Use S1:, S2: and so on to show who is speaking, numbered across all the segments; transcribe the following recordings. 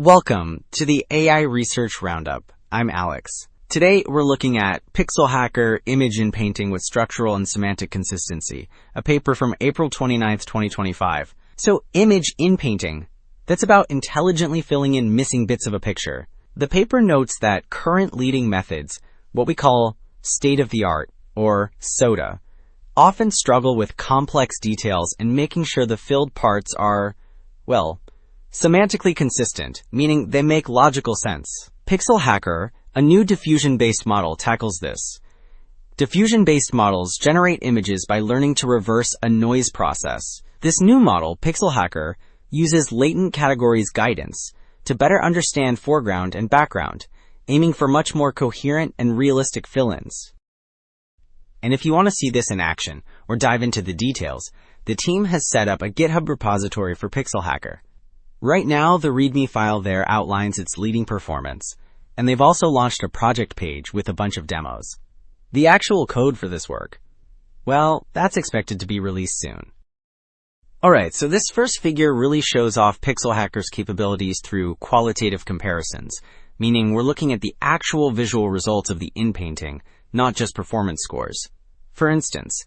S1: Welcome to the AI Research Roundup. I'm Alex. Today we're looking at PixelHacker Image Inpainting with Structural and Semantic Consistency, a paper from April 29th, 2025. So, image inpainting. That's about intelligently filling in missing bits of a picture. The paper notes that current leading methods, what we call state-of-the-art, or SOTA, often struggle with complex details and making sure the filled parts are, well, semantically consistent, meaning they make logical sense. PixelHacker, a new diffusion-based model, tackles this. Diffusion-based models generate images by learning to reverse a noise process. This new model, PixelHacker, uses Latent Categories Guidance to better understand foreground and background, aiming for much more coherent and realistic fill-ins. And if you want to see this in action or dive into the details, the team has set up a GitHub repository for PixelHacker. Right now, the README file there outlines its leading performance, and they've also launched a project page with a bunch of demos. The actual code for this work, well, that's expected to be released soon. Alright, so this first figure really shows off PixelHacker's capabilities through qualitative comparisons, meaning we're looking at the actual visual results of the inpainting, not just performance scores. For instance,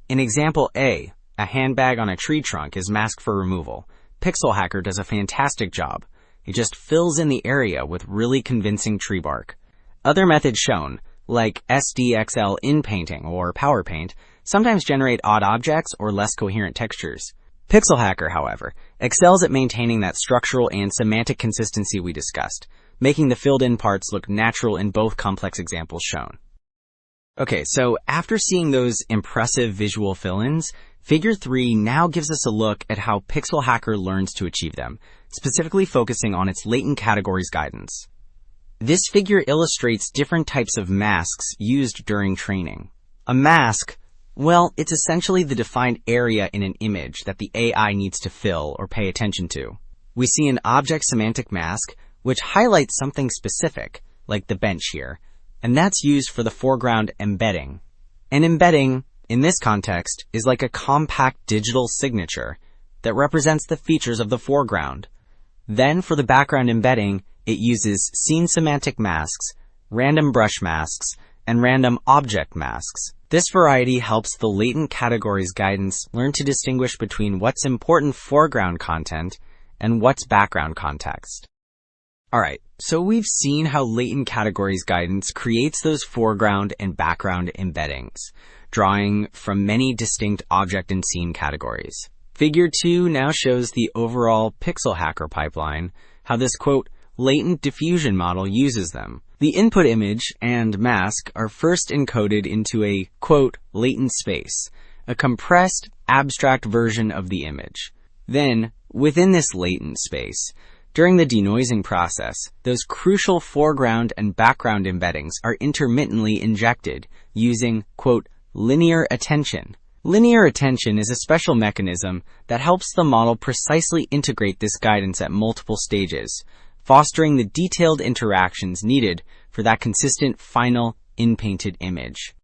S1: in example A, a handbag on a tree trunk is masked for removal. PixelHacker does a fantastic job. It just fills in the area with really convincing tree bark. Other methods shown, like SDXL Inpainting or PowerPaint, sometimes generate odd objects or less coherent textures. PixelHacker, however, excels at maintaining that structural and semantic consistency we discussed, making the filled-in parts look natural in both complex examples shown. Okay, so after seeing those impressive visual fill-ins, Figure 3 now gives us a look at how PixelHacker learns to achieve them, specifically focusing on its Latent Categories Guidance. This figure illustrates different types of masks used during training. A mask, well, it's essentially the defined area in an image that the AI needs to fill or pay attention to. We see an object semantic mask, which highlights something specific, like the bench here, and that's used for the foreground embedding. An embedding, in this context, is like a compact digital signature that represents the features of the foreground. Then for the background embedding, it uses scene semantic masks, random brush masks, and random object masks. This variety helps the Latent Categories Guidance learn to distinguish between what's important foreground content and what's background context. Alright, so we've seen how Latent Categories Guidance creates those foreground and background embeddings, drawing from many distinct object and scene categories. Figure 2 now shows the overall PixelHacker pipeline, how this, quote, latent diffusion model uses them. The input image and mask are first encoded into a, quote, latent space, a compressed, abstract version of the image. Then, within this latent space, during the denoising process, those crucial foreground and background embeddings are intermittently injected using, quote, linear attention. Linear attention is a special mechanism that helps the model precisely integrate this guidance at multiple stages, fostering the detailed interactions needed for that consistent final inpainted image.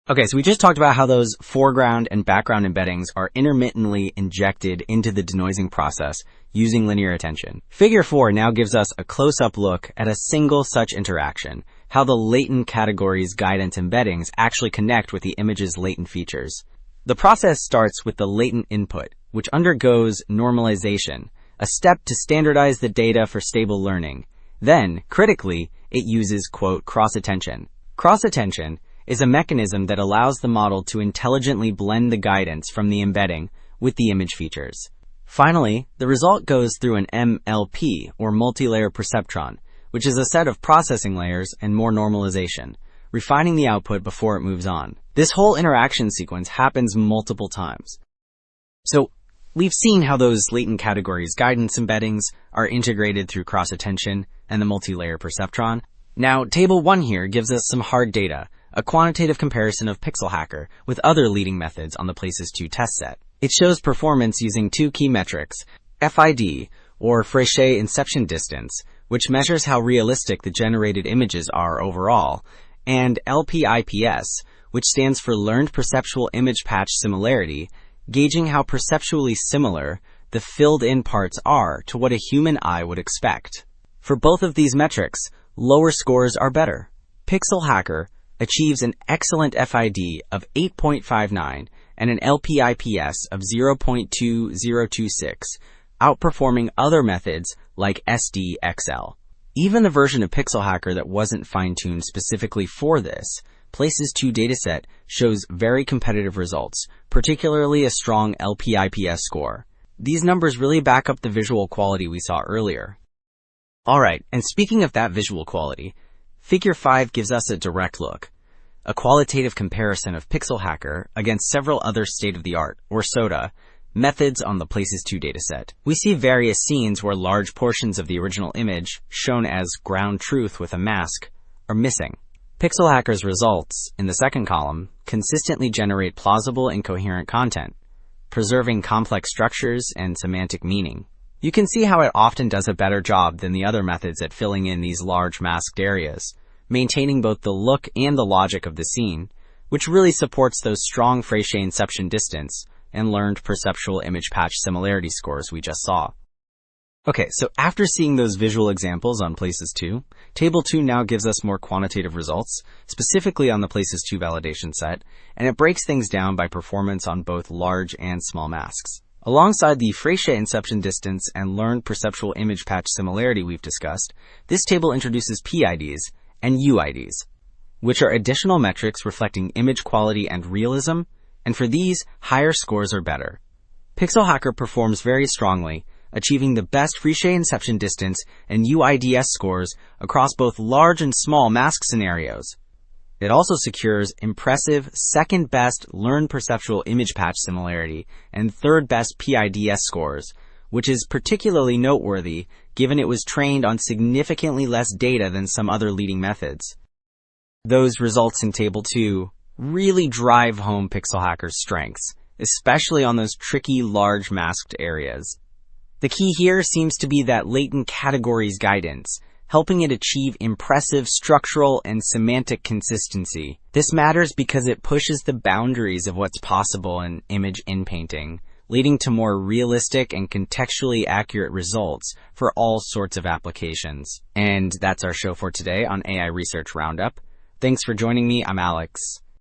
S1: Okay, so we just talked about how those foreground and background embeddings are intermittently injected into the denoising process using linear attention. Figure 4 now gives us a close-up look at a single such interaction, how the Latent Categories Guidance embeddings actually connect with the image's latent features. The process starts with the latent input, which undergoes normalization, a step to standardize the data for stable learning. Then, critically, it uses, quote, cross-attention. Cross-attention is a mechanism that allows the model to intelligently blend the guidance from the embedding with the image features. Finally, the result goes through an MLP, or multi-layer perceptron, which is a set of processing layers and more normalization, refining the output before it moves on. This whole interaction sequence happens multiple times. So, we've seen how those Latent Categories Guidance embeddings are integrated through cross-attention and the multi-layer perceptron. Now, Table 1 here gives us some hard data, a quantitative comparison of PixelHacker with other leading methods on the Places 2 test set. It shows performance using two key metrics, FID, or Fréchet Inception Distance, which measures how realistic the generated images are overall, and LPIPS, which stands for Learned Perceptual Image Patch Similarity, gauging how perceptually similar the filled-in parts are to what a human eye would expect. For both of these metrics, lower scores are better. PixelHacker achieves an excellent FID of 8.59 and an LPIPS of 0.2026, outperforming other methods like SDXL. Even the version of PixelHacker that wasn't fine-tuned specifically for this, Places 2 dataset shows very competitive results, particularly a strong LPIPS score. These numbers really back up the visual quality we saw earlier. Alright, and speaking of that visual quality, Figure 5 gives us a direct look, a qualitative comparison of PixelHacker against several other state-of-the-art, or SOTA, methods on the Places 2 dataset. We see various scenes where large portions of the original image, shown as ground truth with a mask, are missing. PixelHacker's results, in the second column, consistently generate plausible and coherent content, preserving complex structures and semantic meaning. You can see how it often does a better job than the other methods at filling in these large masked areas, maintaining both the look and the logic of the scene, which really supports those strong Fréchet inception distance and learned perceptual image patch similarity scores we just saw. Okay, so after seeing those visual examples on Places 2, Table 2 now gives us more quantitative results, specifically on the Places 2 validation set, and it breaks things down by performance on both large and small masks. Alongside the Fréchet inception distance and learned perceptual image patch similarity we've discussed, this table introduces PIDs and UIDs, which are additional metrics reflecting image quality and realism, and for these, higher scores are better. PixelHacker performs very strongly, achieving the best Fréchet inception distance and UIDS scores across both large and small mask scenarios. It also secures impressive second-best learned perceptual image patch similarity and third-best PIDS scores, which is particularly noteworthy given it was trained on significantly less data than some other leading methods. Those results in Table 2 really drive home PixelHacker's strengths, especially on those tricky large masked areas. The key here seems to be that Latent Categories Guidance, helping it achieve impressive structural and semantic consistency. This matters because it pushes the boundaries of what's possible in image inpainting, leading to more realistic and contextually accurate results for all sorts of applications. And that's our show for today on AI Research Roundup. Thanks for joining me. I'm Alex.